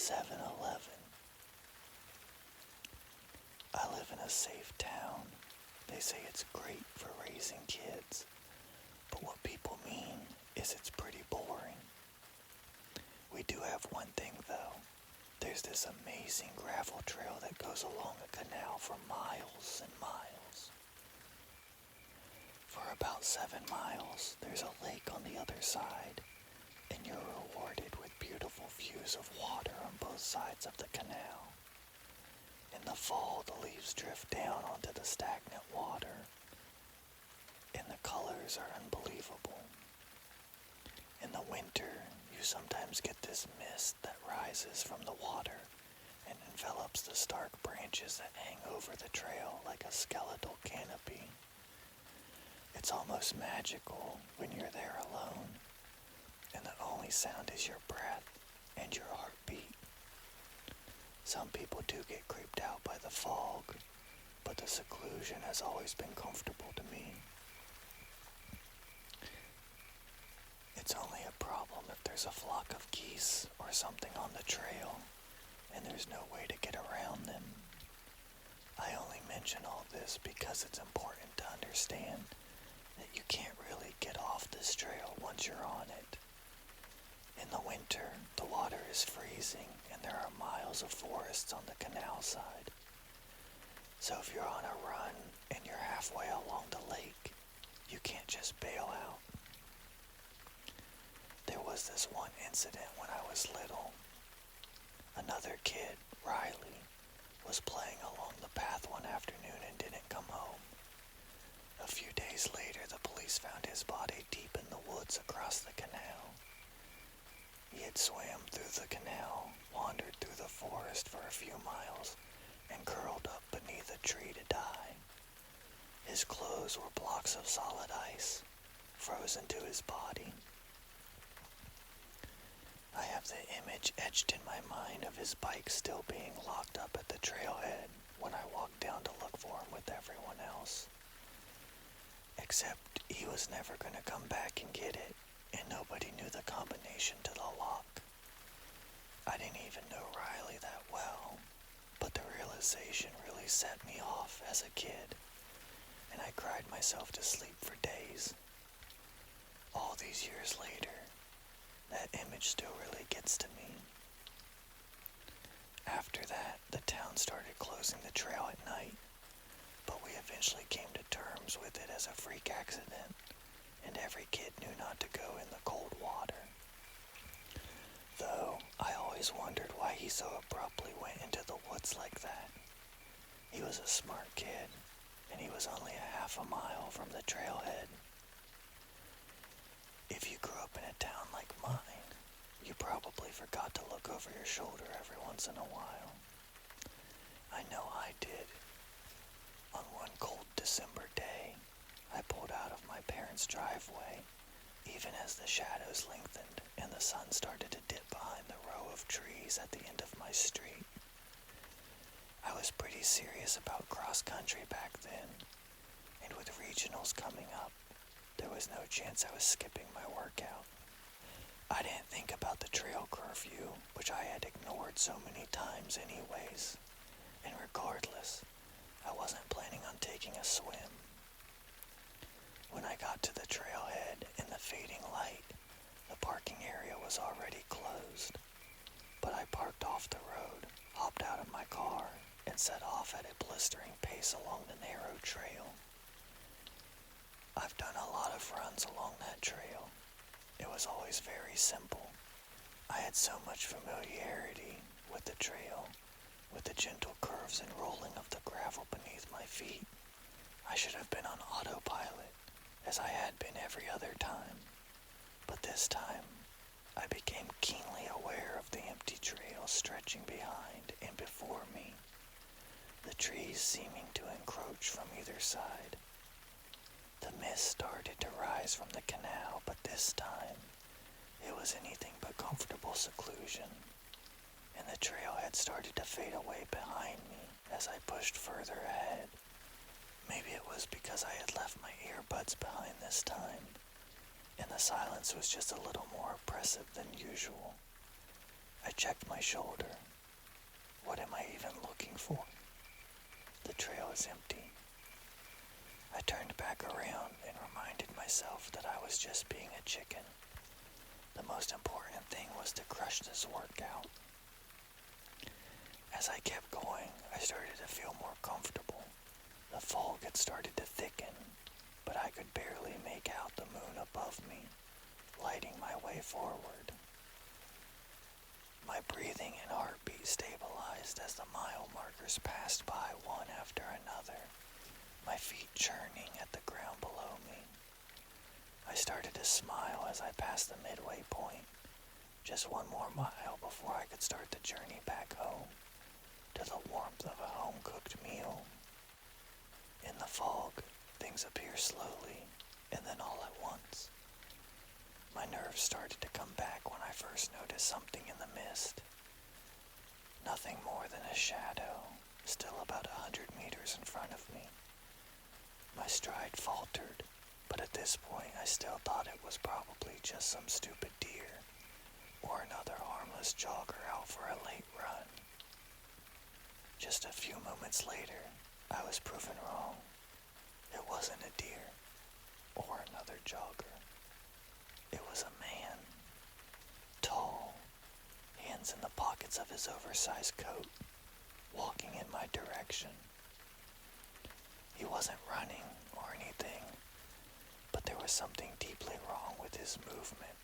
7-Eleven. I live in a safe town. They say it's great for raising kids, but what people mean is it's pretty boring. We do have one thing though. There's this amazing gravel trail that goes along a canal for miles and miles. For about 7 miles, there's a lake on the other side, and you're rewarded with beautiful views of water on both sides of the canal. In the fall, the leaves drift down onto the stagnant water, and the colors are unbelievable. In the winter, you sometimes get this mist that rises from the water and envelops the stark branches that hang over the trail like a skeletal canopy. It's almost magical when you're there alone, and the only sound is your breath and your heartbeat. Some people do get creeped out by the fog, but the seclusion has always been comfortable to me. It's only a problem if there's a flock of geese or something on the trail, and there's no way to get around them. I only mention all this because it's important to understand that you can't really get off this trail once you're on it. In the winter, the water is freezing and there are miles of forests on the canal side. So if you're on a run and you're halfway along the lake, you can't just bail out. There was this one incident when I was little. Another kid, Riley, was playing along the path one afternoon and didn't come home. A few days later, the police found his body deep in the woods across the canal. He had swam through the canal, wandered through the forest for a few miles, and curled up beneath a tree to die. His clothes were blocks of solid ice, frozen to his body. I have the image etched in my mind of his bike still being locked up at the trailhead when I walked down to look for him with everyone else. Except he was never going to come back and get it, and nobody knew the combination to the lock. I didn't even know Riley that well, but the realization really set me off as a kid, and I cried myself to sleep for days. All these years later, that image still really gets to me. After that, the town started closing the trail at night, but we eventually came to terms with it as a freak accident, and every kid knew not to go in the cold water. Though, I always wondered why he so abruptly went into the woods like that. He was a smart kid, and he was only a half a mile from the trailhead. If you grew up in a town like mine, you probably forgot to look over your shoulder every once in a while. I know I did. On one cold December day, I pulled out of my parents' driveway, even as the shadows lengthened and the sun started to dip behind the row of trees at the end of my street. I was pretty serious about cross-country back then, and with regionals coming up, there was no chance I was skipping my workout. I didn't think about the trail curfew, which I had ignored so many times anyways, and regardless, I wasn't planning on taking a swim. When I got to the trailhead in the fading light, the parking area was already closed, but I parked off the road, hopped out of my car, and set off at a blistering pace along the narrow trail. I've done a lot of runs along that trail. It was always very simple. I had so much familiarity with the trail, with the gentle curves and rolling of the gravel beneath my feet. I should have been on autopilot, as I had been every other time. But this time, I became keenly aware of the empty trail stretching behind and before me, the trees seeming to encroach from either side. The mist started to rise from the canal, but this time, it was anything but comfortable seclusion, and the trail had started to fade away behind me as I pushed further ahead. Maybe it was because I had left my earbuds behind this time, and the silence was just a little more oppressive than usual. I checked my shoulder. What am I even looking for? The trail is empty. I turned back around and reminded myself that I was just being a chicken. The most important thing was to crush this workout. As I kept going, I started to feel more comfortable. The fog had started to thicken, but I could barely make out the moon above me, lighting my way forward. My breathing and heartbeat stabilized as the mile markers passed by one after another, my feet churning at the ground below me. I started to smile as I passed the midway point, just one more mile before I could start the journey back home, to the warmth of a home-cooked meal. In the fog, things appear slowly, and then all at once. My nerves started to come back when I first noticed something in the mist. Nothing more than a shadow, still about 100 meters in front of me. My stride faltered, but at this point I still thought it was probably just some stupid deer, or another harmless jogger out for a late run. Just a few moments later, I was proven wrong. It wasn't a deer, or another jogger. It was a man, tall, hands in the pockets of his oversized coat, walking in my direction. He wasn't running or anything, but there was something deeply wrong with his movement.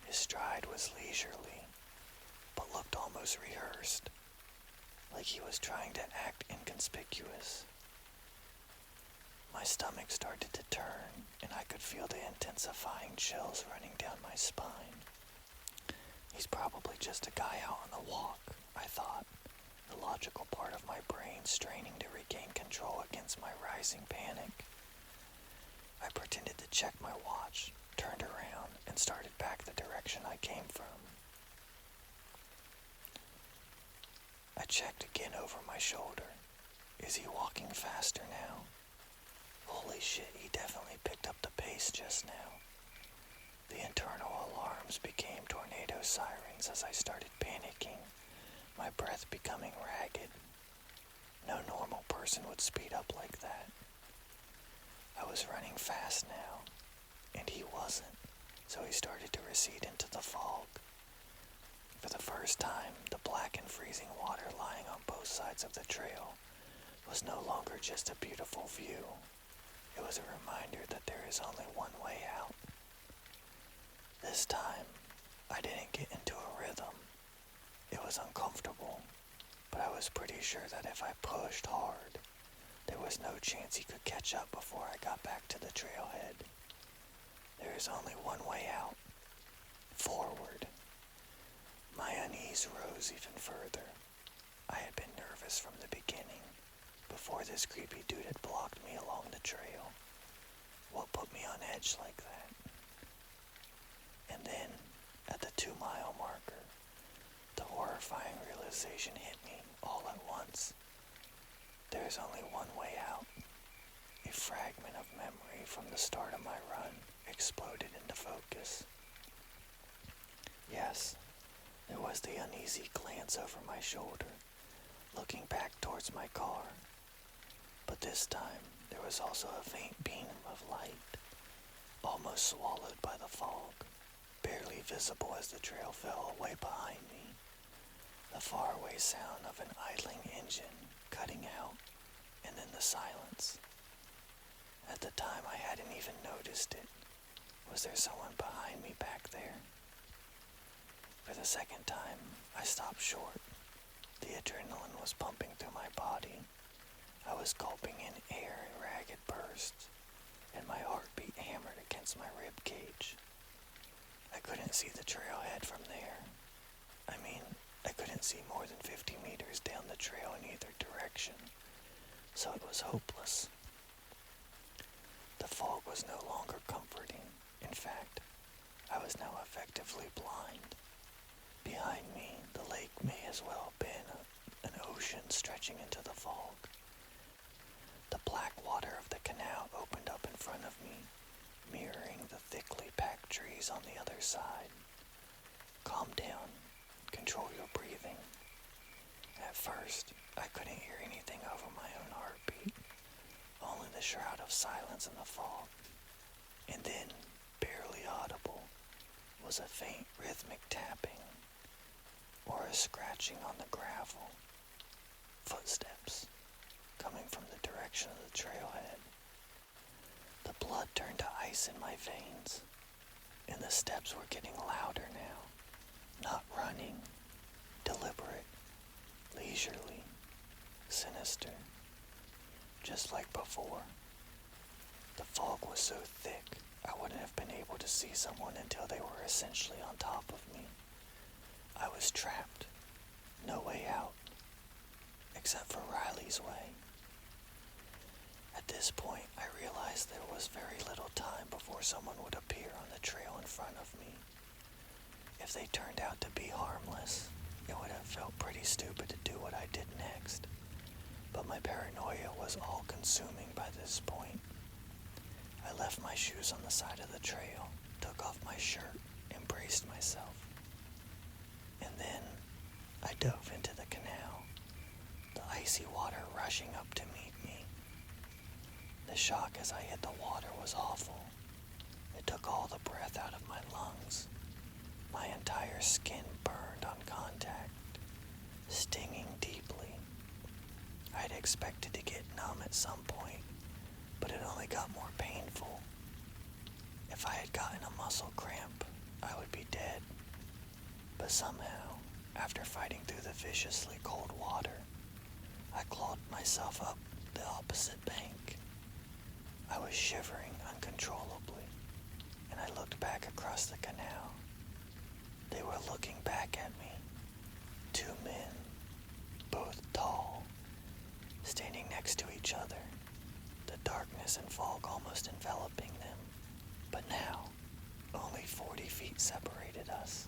His stride was leisurely, but looked almost rehearsed, like he was trying to act inconspicuous. My stomach started to turn, and I could feel the intensifying chills running down my spine. He's probably just a guy out on the walk, I thought, the logical part of my brain straining to regain control against my rising panic. I pretended to check my watch, turned around, and started back the direction I came from. I checked again over my shoulder. Is he walking faster now? Holy shit, he definitely picked up the pace just now. The internal alarms became tornado sirens as I started panicking, my breath becoming ragged. No normal person would speed up like that. I was running fast now, and he wasn't, so he started to recede into the fog. For the first time, the black and freezing water lying on both sides of the trail was no longer just a beautiful view. It was a reminder that there is only one way out. This time, I didn't get into a rhythm. It was uncomfortable, but I was pretty sure that if I pushed hard, there was no chance he could catch up before I got back to the trailhead. There is only one way out. Forward. My unease rose even further. I had been nervous from the beginning, before this creepy dude had blocked me along the trail. What put me on edge like that? And then, at the 2-mile marker, the horrifying realization hit me all at once. There is only one way out. A fragment of memory from the start of my run exploded into focus. Yes, there was the uneasy glance over my shoulder, looking back towards my car. But this time, there was also a faint beam of light, almost swallowed by the fog, barely visible as the trail fell away behind me. The faraway sound of an idling engine cutting out, and then the silence. At the time, I hadn't even noticed it. Was there someone behind me back there? For the second time, I stopped short. The adrenaline was pumping through my body. I was gulping in air in ragged bursts, and my heartbeat hammered against my rib cage. I couldn't see the trailhead from there. I couldn't see more than 50 meters down the trail in either direction, so it was hopeless. The fog was no longer comforting. In fact, I was now effectively blind. Behind me, the lake may as well have been an ocean stretching into the fog. The black water of the canal opened up in front of me, mirroring the thickly packed trees on the other side. Calm down, control your breathing. At first, I couldn't hear anything over my own heartbeat, only the shroud of silence in the fog. And then, barely audible, was a faint rhythmic tapping, or a scratching on the gravel. Footsteps, coming from the direction of the trailhead. The blood turned to ice in my veins, and the steps were getting louder now. Not running, deliberate, leisurely, sinister, just like before. The fog was so thick, I wouldn't have been able to see someone until they were essentially on top of me. I was trapped, no way out, except for Riley's way. At this point, I realized there was very little time before someone would appear on the trail in front of me. If they turned out to be harmless, it would have felt pretty stupid to do what I did next. But my paranoia was all-consuming by this point. I left my shoes on the side of the trail, took off my shirt, and braced myself. And then, I dove into the canal, the icy water rushing up to meet me. The shock as I hit the water was awful. It took all the breath out of my lungs. My entire skin burned on contact, stinging deeply. I'd expected to get numb at some point, but it only got more painful. If I had gotten a muscle cramp, I would be dead. But somehow, after fighting through the viciously cold water, I clawed myself up the opposite bank. I was shivering uncontrollably, and I looked back across the canal. They were looking back at me. Two men, both tall, standing next to each other, the darkness and fog almost enveloping them. But now, only 40 feet separated us.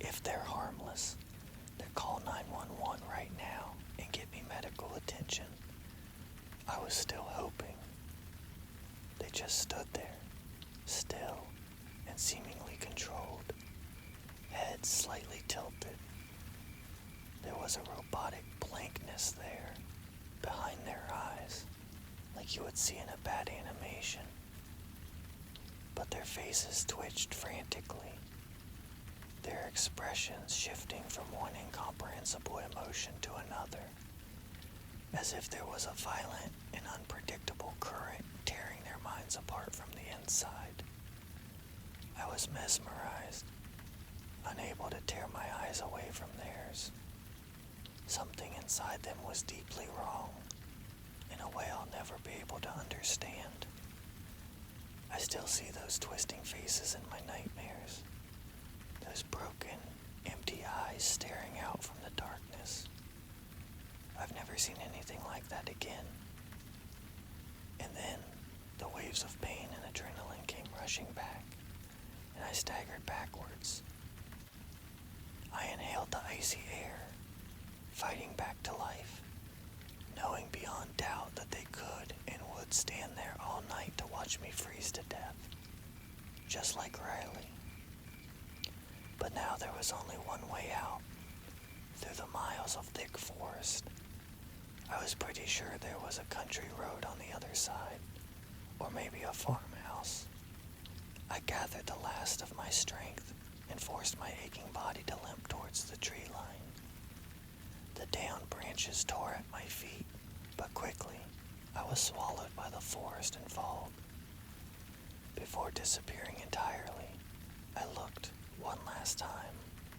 If they're harmless, then call 911 right now and get me medical attention. I was still hoping. They just stood there, still and seemingly controlled, heads slightly tilted. There was a robotic blankness there, behind their eyes, like you would see in a bad animation. But their faces twitched frantically, their expressions shifting from one incomprehensible emotion to another, as if there was a violent and unpredictable current tearing their minds apart from the inside. I was mesmerized, unable to tear my eyes away from theirs. Something inside them was deeply wrong, in a way I'll never be able to understand. I still see those twisting faces in my nightmares, those broken, empty eyes staring out from the darkness. I've never seen anything like that again. And then, the waves of pain and adrenaline came rushing back, and I staggered backwards. I inhaled the icy air, fighting back to life, knowing beyond doubt that they could and would stand there all night to watch me freeze to death, just like Riley. But now there was only one way out, through the miles of thick forest. I was pretty sure there was a country road on the other side, or maybe a farmhouse. I gathered the last of my strength and forced my aching body to limp towards the tree line. The downed branches tore at my feet, but quickly I was swallowed by the forest and fog. Before disappearing entirely, I looked one last time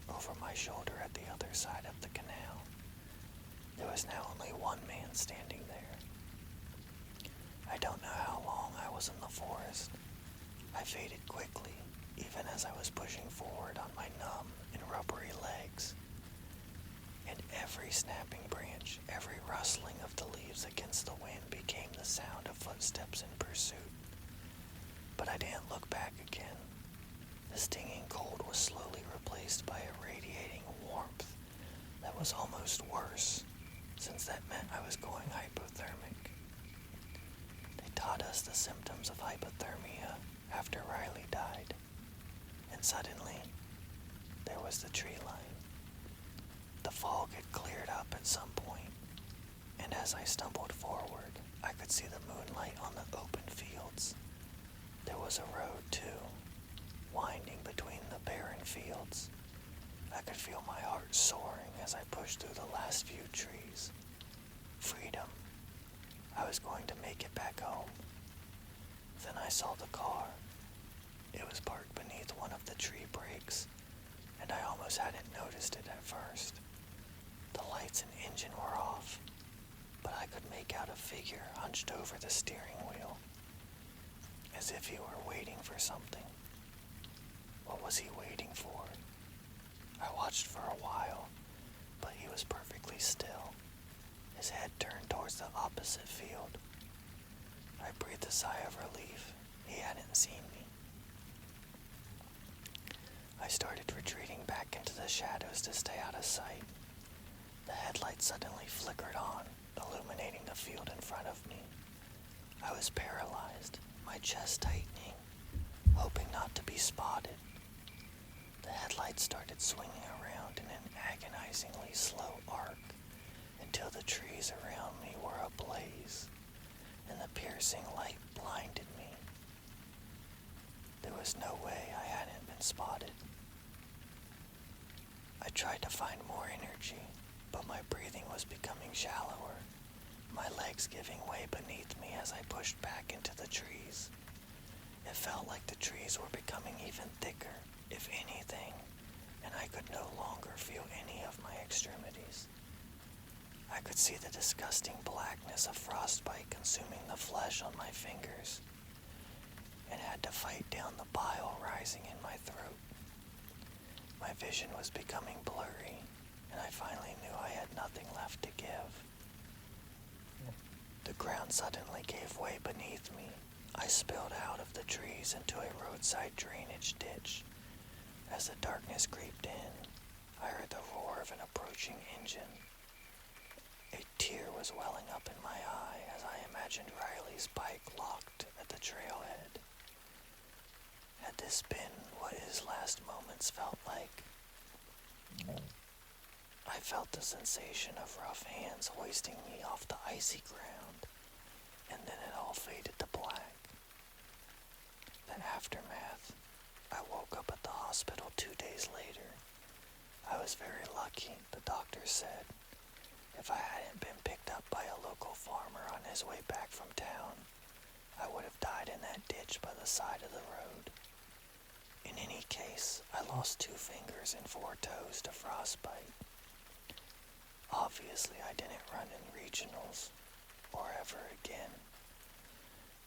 over my shoulder at the other side of the canal. There was now only one man standing there. I don't know how long I was in the forest. I faded quickly, even as I was pushing forward on my numb and rubbery legs. And every snapping branch, every rustling of the leaves against the wind became the sound of footsteps in pursuit. But I didn't look back again. The stinging cold was slowly replaced by a radiating warmth that was almost worse, since that meant I was going hypothermic. They taught us the symptoms of hypothermia after Riley died, and suddenly, there was the tree line. The fog had cleared up at some point, and as I stumbled forward, I could see the moonlight on the open fields. There was a road, too, winding between the barren fields. I could feel my heart soaring as I pushed through the last few trees. Freedom. I was going to make it back home. Then I saw the car. It was parked beneath one of the tree breaks, and I almost hadn't noticed it at first. The lights and engine were off, but I could make out a figure hunched over the steering wheel, as if he were waiting for something. What was he waiting for? I watched for a while, but he was perfectly still, his head turned towards the opposite field. I breathed a sigh of relief. He hadn't seen me. I started retreating back into the shadows to stay out of sight. The headlight suddenly flickered on, illuminating the field in front of me. I was paralyzed, my chest tightening, hoping not to be spotted. The headlights started swinging around in an agonizingly slow arc until the trees around me were ablaze, and the piercing light blinded me. There was no way I hadn't been spotted. I tried to find more energy, but my breathing was becoming shallower, my legs giving way beneath me as I pushed back into the trees. It felt like the trees were becoming even thicker, if anything, and I could no longer feel any of my extremities. I could see the disgusting blackness of frostbite consuming the flesh on my fingers, and had to fight down the bile rising in my throat. My vision was becoming blurry, and I finally knew I had nothing left to give. The ground suddenly gave way beneath me. I spilled out of the trees into a roadside drainage ditch. As the darkness creeped in, I heard the roar of an approaching engine. A tear was welling up in my eye as I imagined Riley's bike locked at the trailhead. Had this been what his last moments felt like? I felt the sensation of rough hands hoisting me off the icy ground, and then it all faded to black. The aftermath. I woke up at the hospital 2 days later. I was very lucky, the doctor said. If I hadn't been picked up by a local farmer on his way back from town, I would have died in that ditch by the side of the road. In any case, I lost 2 fingers and 4 toes to frostbite. Obviously, I didn't run in regionals, or ever again.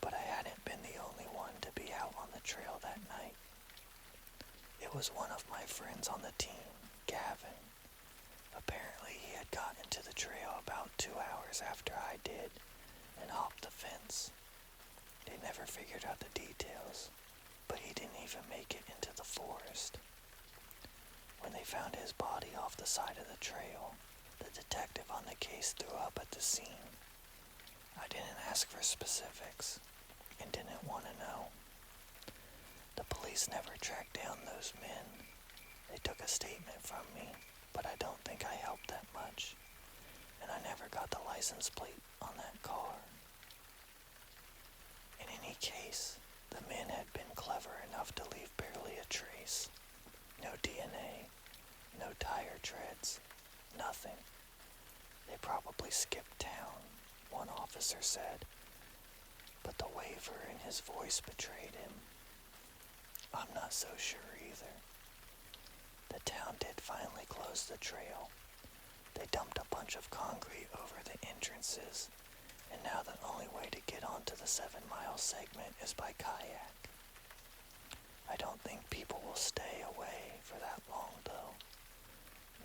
But I hadn't been the only one to be out on the trail that night. It was one of my friends on the team, Gavin. Apparently, he had gotten to the trail about 2 hours after I did and hopped the fence. They never figured out the details, but he didn't even make it into the forest. When they found his body off the side of the trail, the detective on the case threw up at the scene. I didn't ask for specifics and didn't want to know. The police never tracked down those men. They took a statement from me, but I don't think I helped that much, and I never got the license plate on that car. In any case, the men had been clever enough to leave barely a trace. No DNA, no tire treads, nothing. They probably skipped town, one officer said, but the waver in his voice betrayed him. I'm not so sure either. The town did finally close the trail. They dumped a bunch of concrete over the entrances, and now the only way to get onto the 7-mile segment is by kayak. I don't think people will stay away for that long, though.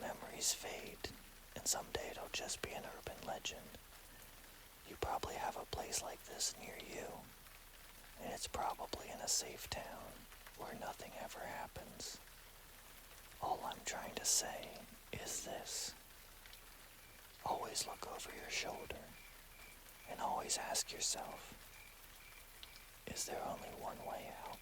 Memories fade, and someday it'll just be an urban legend. You probably have a place like this near you, and it's probably in a safe town where nothing ever happens. All I'm trying to say is this. Always look over your shoulder, and always ask yourself, is there only one way out?